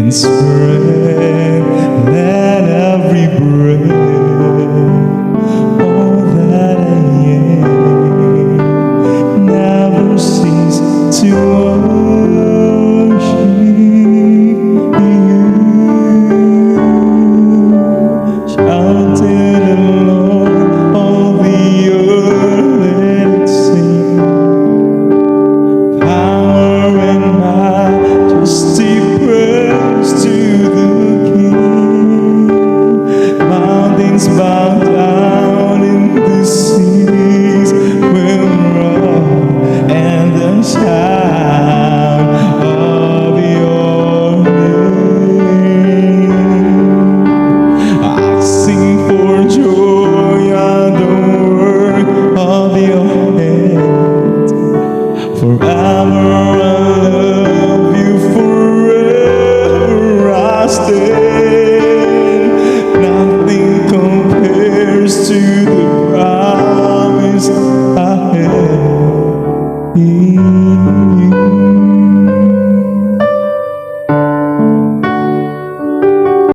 and spread. Let every breath, all that I am, never cease to worship you. Shout to the Lord, all the earth, let it sing. Power and majesty, praise to the King. Mountains bow down and the seas will roar, and the sound of your name. I sing for joy at the work of your hand. Forever I love you, forever I stand. Nothing compares to the promise I have in you.